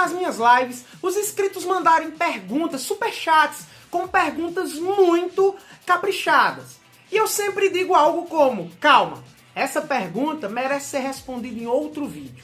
nas minhas lives os inscritos mandarem perguntas, superchats, com perguntas muito caprichadas. E eu sempre digo algo como, calma, essa pergunta merece ser respondida em outro vídeo.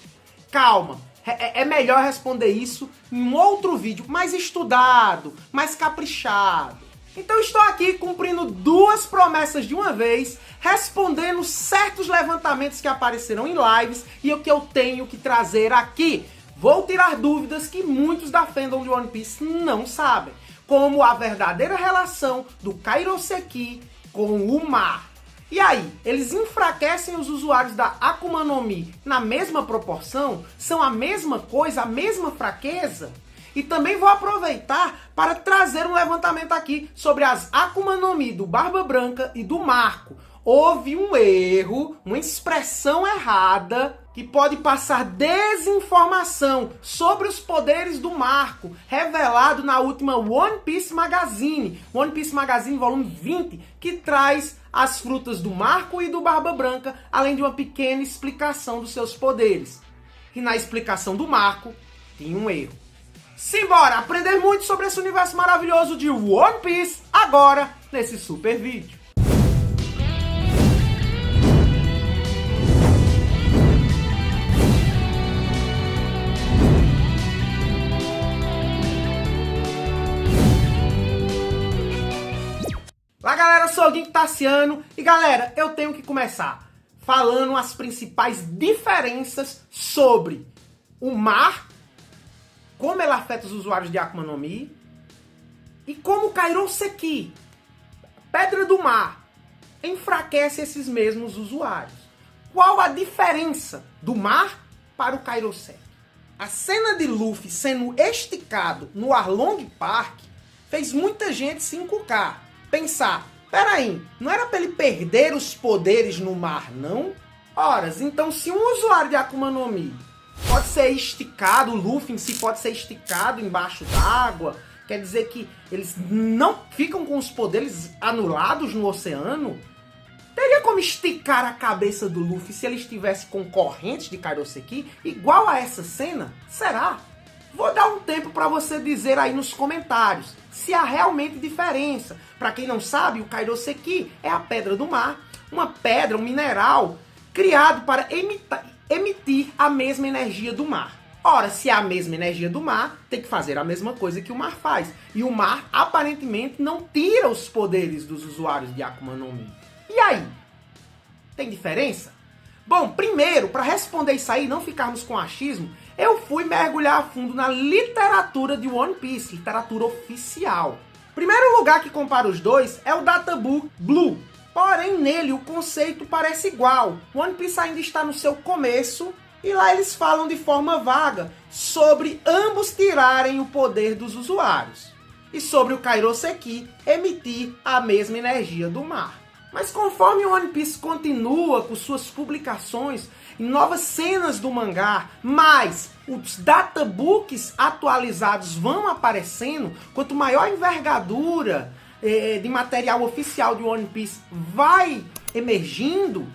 Calma, é melhor responder isso em um outro vídeo, mais estudado, mais caprichado. Então estou aqui cumprindo duas promessas de uma vez, respondendo certos levantamentos que apareceram em lives e o que eu tenho que trazer aqui. Vou tirar dúvidas que muitos da fandom de One Piece não sabem, como a verdadeira relação do Kairoseki com o mar. E aí, eles enfraquecem os usuários da Akuma no Mi na mesma proporção? São a mesma coisa, a mesma fraqueza? E também vou aproveitar para trazer um levantamento aqui sobre as Akuma no Mi do Barba Branca e do Marco. Houve um erro, uma expressão errada que pode passar desinformação sobre os poderes do Marco, revelado na última One Piece Magazine, volume 20, que traz as frutas do Marco e do Barba Branca, além de uma pequena explicação dos seus poderes. E na explicação do Marco, tinha um erro. Simbora aprender muito sobre esse universo maravilhoso de One Piece agora, nesse super vídeo. Olá galera, eu sou o Gink Tassiano e galera, eu tenho que começar falando as principais diferenças sobre o mar, como ele afeta os usuários de Akuma no Mi e como o Kairoseki, Pedra do Mar, enfraquece esses mesmos usuários. Qual a diferença do mar para o Kairoseki? A cena de Luffy sendo esticado no Arlong Park fez muita gente se encucar. Pensar, peraí, não era para ele perder os poderes no mar, não? Horas, então se um usuário de Akuma no Mi pode ser esticado, o Luffy em si pode ser esticado embaixo d'água, quer dizer que eles não ficam com os poderes anulados no oceano? Teria como esticar a cabeça do Luffy se ele estivesse com correntes de Kairoseki igual a essa cena? Será? Vou dar um tempo para você dizer aí nos comentários se há realmente diferença. Para quem não sabe, o Kairoseki é a pedra do mar, uma pedra, um mineral criado para emitir a mesma energia do mar. Ora, se é a mesma energia do mar, tem que fazer a mesma coisa que o mar faz. E o mar, aparentemente, não tira os poderes dos usuários de Akuma no Mi. E aí? Tem diferença? Bom, primeiro, para responder isso aí, não ficarmos com achismo, eu fui mergulhar a fundo na literatura de One Piece, literatura oficial. Primeiro lugar que compara os dois é o Databook Blue. Porém, nele o conceito parece igual. One Piece ainda está no seu começo e lá eles falam de forma vaga sobre ambos tirarem o poder dos usuários. E sobre o Kairoseki emitir a mesma energia do mar. Mas conforme o One Piece continua com suas publicações em novas cenas do mangá, mas os databooks atualizados vão aparecendo, quanto maior a envergadura de material oficial de One Piece vai emergindo,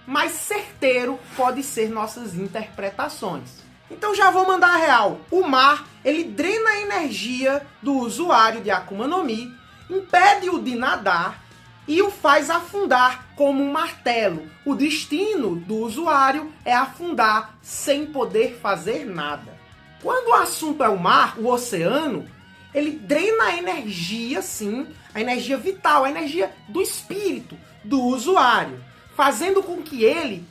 mais certeiro pode ser nossas interpretações. Então já vou mandar a real. O mar, ele drena a energia do usuário de Akuma no Mi, impede-o de nadar, e o faz afundar como um martelo. O destino do usuário é afundar sem poder fazer nada. Quando o assunto é o mar, o oceano, ele drena a energia, sim, a energia vital, a energia do espírito do usuário, fazendo com que ele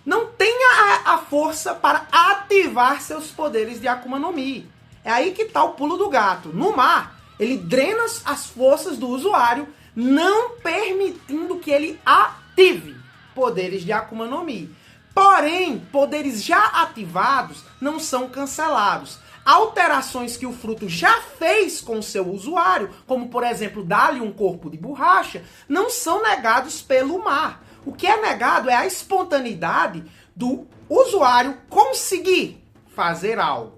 não tenha a força para ativar seus poderes de Akuma no Mi. É aí que está o pulo do gato. No mar, ele drena as forças do usuário, não permitindo que ele ative poderes de Akuma no Mi. Porém, poderes já ativados não são cancelados. Alterações que o fruto já fez com o seu usuário, como por exemplo, dar-lhe um corpo de borracha, não são negados pelo mar. O que é negado é a espontaneidade do usuário conseguir fazer algo.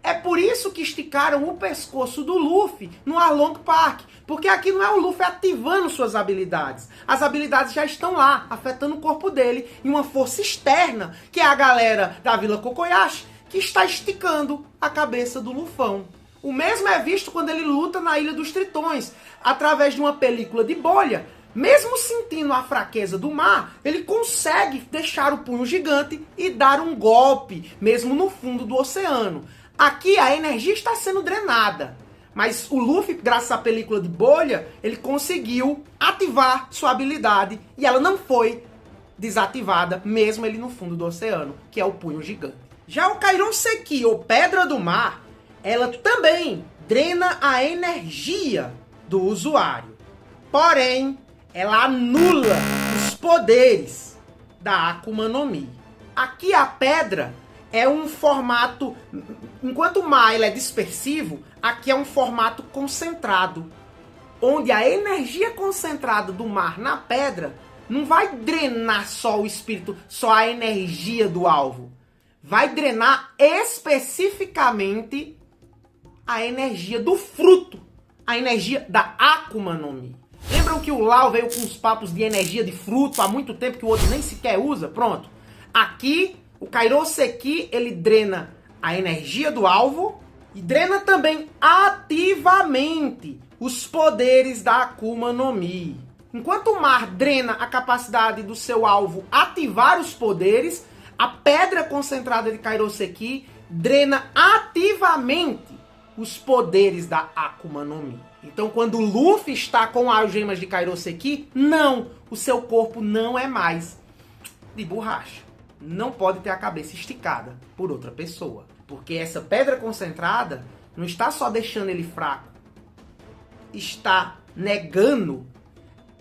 É por isso que esticaram o pescoço do Luffy no Arlong Park. Porque aqui não é o Luffy ativando suas habilidades. As habilidades já estão lá, afetando o corpo dele. E uma força externa, que é a galera da Vila Kokoyashi, que está esticando a cabeça do Lufão. O mesmo é visto quando ele luta na Ilha dos Tritões, através de uma película de bolha. Mesmo sentindo a fraqueza do mar, ele consegue deixar o punho gigante e dar um golpe, mesmo no fundo do oceano. Aqui a energia está sendo drenada, mas o Luffy, graças à película de bolha, ele conseguiu ativar sua habilidade e ela não foi desativada, mesmo ele no fundo do oceano, que é o punho gigante. Já o Kairoseki, ou Pedra do Mar, ela também drena a energia do usuário. Porém, ela anula os poderes da Akuma no Mi. Aqui a pedra é um formato... Enquanto o mar ele é dispersivo, aqui é um formato concentrado. Onde a energia concentrada do mar na pedra não vai drenar só o espírito, só a energia do alvo. Vai drenar especificamente a energia do fruto. A energia da Akuma no Mi. Lembram que o Lau veio com os papos de energia de fruto há muito tempo que o outro nem sequer usa? Pronto. Aqui, o Kairoseki, ele drena a energia do alvo e drena também ativamente os poderes da Akuma no Mi. Enquanto o mar drena a capacidade do seu alvo ativar os poderes, a pedra concentrada de Kairoseki drena ativamente os poderes da Akuma no Mi. Então, quando o Luffy está com as algemas de Kairoseki, não, o seu corpo não é mais de borracha. Não pode ter a cabeça esticada por outra pessoa. Porque essa pedra concentrada não está só deixando ele fraco, está negando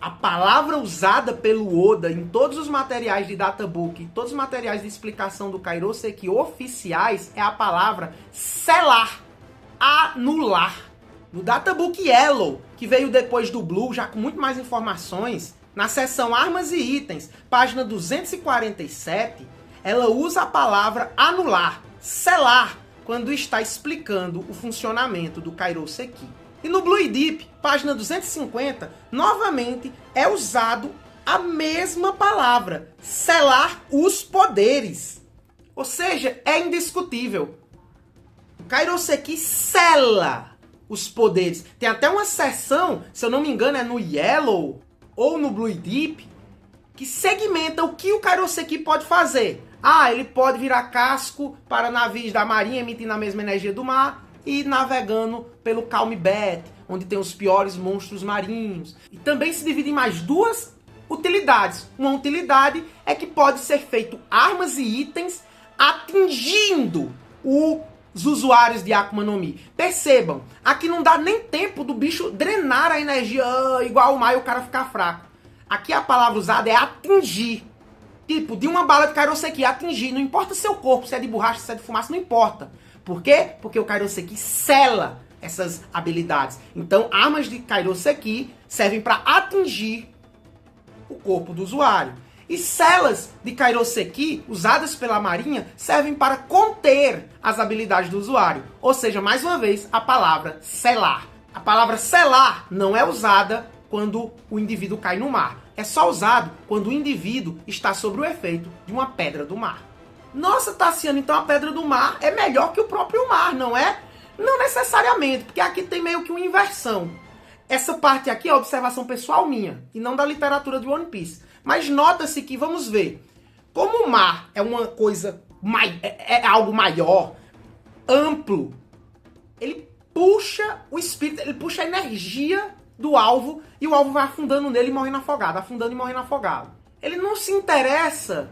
a palavra usada pelo Oda em todos os materiais de databook, todos os materiais de explicação do Kairoseki oficiais, é a palavra selar, anular. No Databook Yellow, que veio depois do Blue, já com muito mais informações, na seção Armas e Itens, página 247, ela usa a palavra anular, selar, quando está explicando o funcionamento do Kairoseki. E no Blue Deep, página 250, novamente é usado a mesma palavra, selar os poderes. Ou seja, é indiscutível. O Kairoseki sela os poderes. Tem até uma seção, se eu não me engano, é no Yellow ou no Blue Deep, que segmenta o que o Kairoseki pode fazer. Ah, ele pode virar casco para navios da marinha, emitindo a mesma energia do mar e navegando pelo Calm Bat, onde tem os piores monstros marinhos. E também se divide em mais duas utilidades. Uma utilidade é que pode ser feito armas e itens atingindo os usuários de Akuma no Mi. Percebam, aqui não dá nem tempo do bicho drenar a energia igual o mar e o cara ficar fraco. Aqui a palavra usada é atingir. Tipo, de uma bala de Kairoseki, atingir. Não importa seu corpo, se é de borracha, se é de fumaça, não importa. Por quê? Porque o Kairoseki sela essas habilidades. Então, armas de Kairoseki servem para atingir o corpo do usuário. E celas de Kairoseki, usadas pela marinha, servem para conter as habilidades do usuário. Ou seja, mais uma vez, a palavra selar. A palavra selar não é usada quando o indivíduo cai no mar. É só usado quando o indivíduo está sob o efeito de uma pedra do mar. Nossa, Tassiano, então a pedra do mar é melhor que o próprio mar, não é? Não necessariamente, porque aqui tem meio que uma inversão. Essa parte aqui é observação pessoal minha, e não da literatura de One Piece. Mas nota-se que, vamos ver, como o mar é uma coisa, é algo maior, amplo, ele puxa o espírito, ele puxa a energia do alvo, e o alvo vai afundando nele e morrendo afogado, afundando e morrendo afogado. Ele não se interessa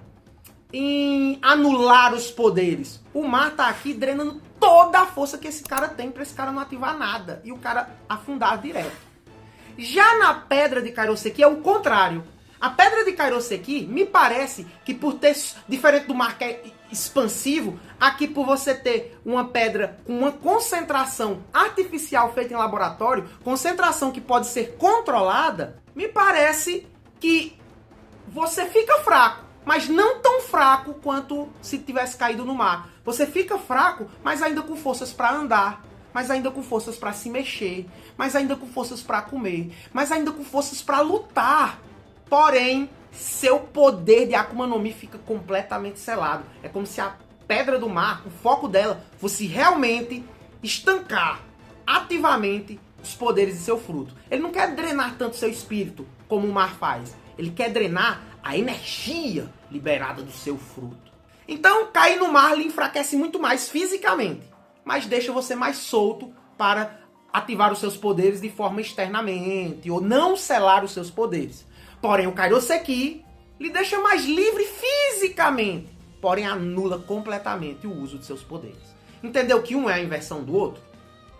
em anular os poderes. O mar tá aqui drenando toda a força que esse cara tem pra esse cara não ativar nada e o cara afundar direto. Já na pedra de Kairoseki é o contrário. A pedra de Kairoseki me parece que, por ter, diferente do mar que é expansivo, aqui por você ter uma pedra com uma concentração artificial feita em laboratório, concentração que pode ser controlada, me parece que você fica fraco, mas não tão fraco quanto se tivesse caído no mar. Você fica fraco, mas ainda com forças para andar, mas ainda com forças para se mexer, mas ainda com forças para comer, mas ainda com forças para lutar. Porém, seu poder de Akuma no Mi fica completamente selado. É como se a pedra do mar, o foco dela fosse realmente estancar ativamente os poderes de seu fruto. Ele não quer drenar tanto seu espírito como o mar faz. Ele quer drenar a energia liberada do seu fruto. Então, cair no mar lhe enfraquece muito mais fisicamente, mas deixa você mais solto para ativar os seus poderes de forma externamente, ou não selar os seus poderes. Porém, o Kairoseki lhe deixa mais livre fisicamente, porém anula completamente o uso de seus poderes. Entendeu que um é a inversão do outro?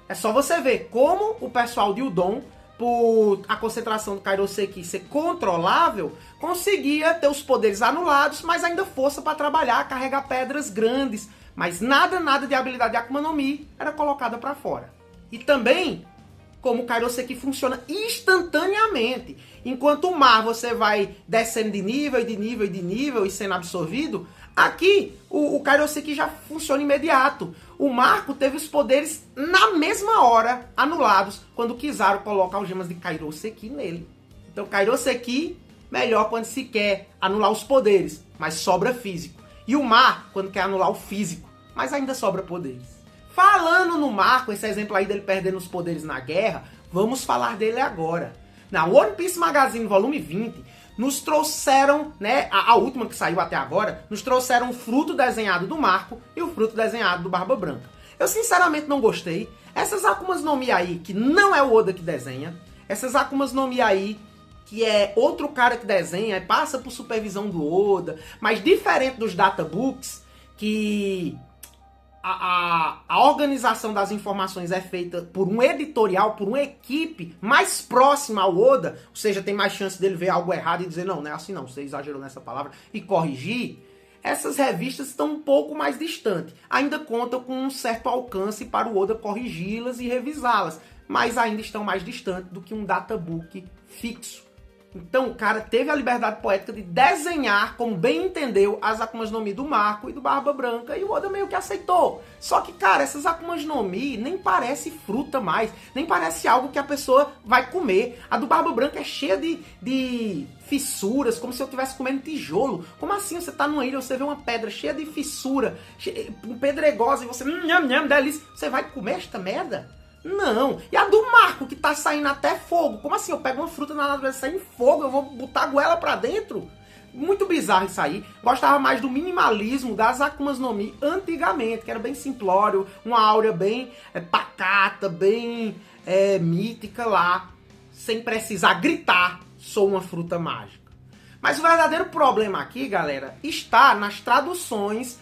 É só você ver como o pessoal de Udon, por a concentração do Kairoseki ser controlável, conseguia ter os poderes anulados, mas ainda força para trabalhar, carregar pedras grandes. Mas nada de habilidade de Akuma no Mi era colocada para fora. E também, como o Kairoseki funciona instantaneamente. Enquanto o mar você vai descendo de nível e sendo absorvido, aqui o Kairoseki já funciona imediato. O Marco teve os poderes na mesma hora anulados quando o Kizaru coloca algemas de Kairoseki nele. Então Kairoseki, melhor quando se quer anular os poderes, mas sobra físico. E o mar, quando quer anular o físico, mas ainda sobra poderes. Falando no Marco, esse exemplo aí dele perdendo os poderes na guerra, vamos falar dele agora. Na One Piece Magazine Volume 20, nos trouxeram, né, a última que saiu até agora, nos trouxeram o fruto desenhado do Marco e o fruto desenhado do Barba Branca. Eu sinceramente não gostei. Essas Akumas no Mi aí, que não é o Oda que desenha, essas Akumas no Mi aí, que é outro cara que desenha, passa por supervisão do Oda, mas diferente dos databooks, que a organização das informações é feita por um editorial, por uma equipe mais próxima ao Oda, ou seja, tem mais chance dele ver algo errado e dizer, não, não é assim não, você exagerou nessa palavra, e corrigir. Essas revistas estão um pouco mais distantes. Ainda contam com um certo alcance para o Oda corrigi-las e revisá-las, mas ainda estão mais distantes do que um databook fixo. Então o cara teve a liberdade poética de desenhar, como bem entendeu, as Akumas no Mi do Marco e do Barba Branca, e o Oda meio que aceitou. Só que, cara, essas Akumas no Mi nem parece fruta mais, nem parece algo que a pessoa vai comer. A do Barba Branca é cheia de fissuras, como se eu estivesse comendo tijolo. Como assim? Você tá numa ilha, você vê uma pedra cheia de fissura, pedregosa, e você, delícia, você vai comer esta merda? Não. E a do Marco, que tá saindo até fogo. Como assim? Eu pego uma fruta na natureza, sai em fogo, eu vou botar a goela pra dentro? Muito bizarro isso aí. Gostava mais do minimalismo das Akumas no Mi antigamente, que era bem simplório, uma áurea bem pacata, bem mítica lá, sem precisar gritar, sou uma fruta mágica. Mas o verdadeiro problema aqui, galera, está nas traduções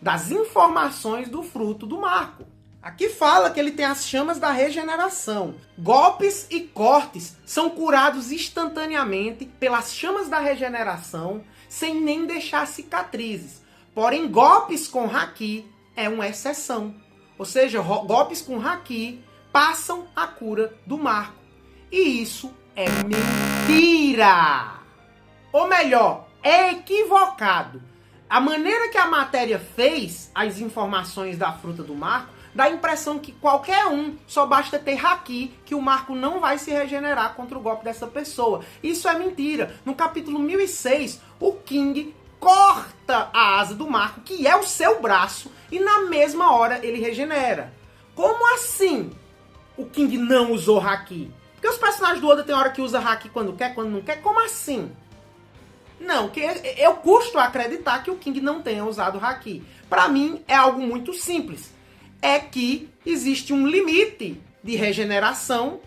das informações do fruto do Marco. Aqui fala que ele tem as chamas da regeneração. Golpes e cortes são curados instantaneamente pelas chamas da regeneração, sem nem deixar cicatrizes. Porém, golpes com Haki é uma exceção. Ou seja, golpes com Haki passam a cura do Marco. E isso é mentira! Ou melhor, é equivocado. A maneira que a matéria fez as informações da fruta do Marco dá a impressão que qualquer um, só basta ter Haki, que o Marco não vai se regenerar contra o golpe dessa pessoa. Isso é mentira. No capítulo 1006, o King corta a asa do Marco, que é o seu braço, e na mesma hora ele regenera. Como assim o King não usou Haki? Porque os personagens do Oda tem hora que usa Haki quando quer, quando não quer. Como assim? Não, que eu custo acreditar que o King não tenha usado Haki. Pra mim, é algo muito simples. É que existe um limite de regeneração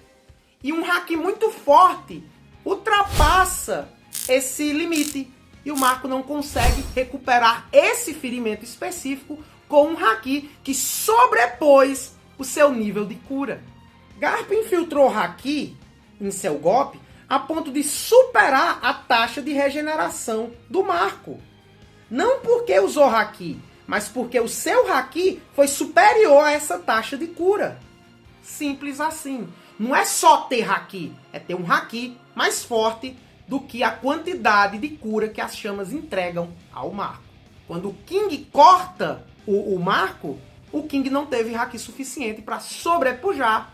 e um Haki muito forte ultrapassa esse limite. E o Marco não consegue recuperar esse ferimento específico com um Haki que sobrepôs o seu nível de cura. Garp infiltrou Haki em seu golpe a ponto de superar a taxa de regeneração do Marco. Não porque usou Haki, mas porque o seu Haki foi superior a essa taxa de cura. Simples assim. Não é só ter Haki, é ter um Haki mais forte do que a quantidade de cura que as chamas entregam ao Marco. Quando o King corta o Marco, o King não teve Haki suficiente para sobrepujar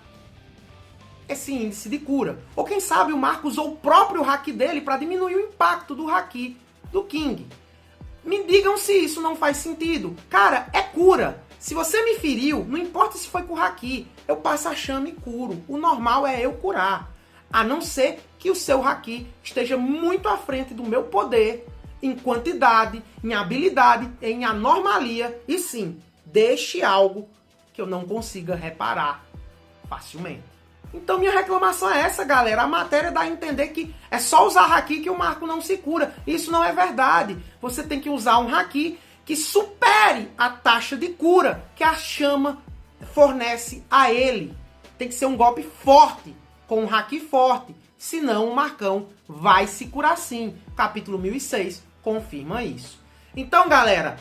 esse índice de cura. Ou quem sabe o Marco usou o próprio Haki dele para diminuir o impacto do Haki do King. Me digam se isso não faz sentido. Cara, é cura. Se você me feriu, não importa se foi com o haki, eu passo a chama e curo. O normal é eu curar. A não ser que o seu haki esteja muito à frente do meu poder, em quantidade, em habilidade, em anormalia. E sim, deixe algo que eu não consiga reparar facilmente. Então minha reclamação é essa, galera. A matéria dá a entender que é só usar haki que o Marco não se cura. Isso não é verdade. Você tem que usar um haki que supere a taxa de cura que a chama fornece a ele. Tem que ser um golpe forte, com um haki forte. Senão o Marcão vai se curar sim. Capítulo 1006 confirma isso. Então, galera,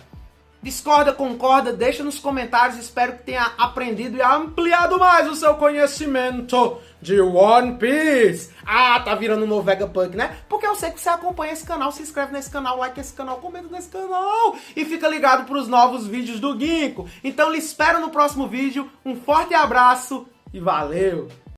discorda, concorda, deixa nos comentários. Espero que tenha aprendido e ampliado mais o seu conhecimento de One Piece. Ah, tá virando um novo Vegapunk, né? Porque eu sei que você acompanha esse canal, se inscreve nesse canal, like esse canal, comenta nesse canal e fica ligado para os novos vídeos do Ginkgo. Então, lhe espero no próximo vídeo. Um forte abraço e valeu!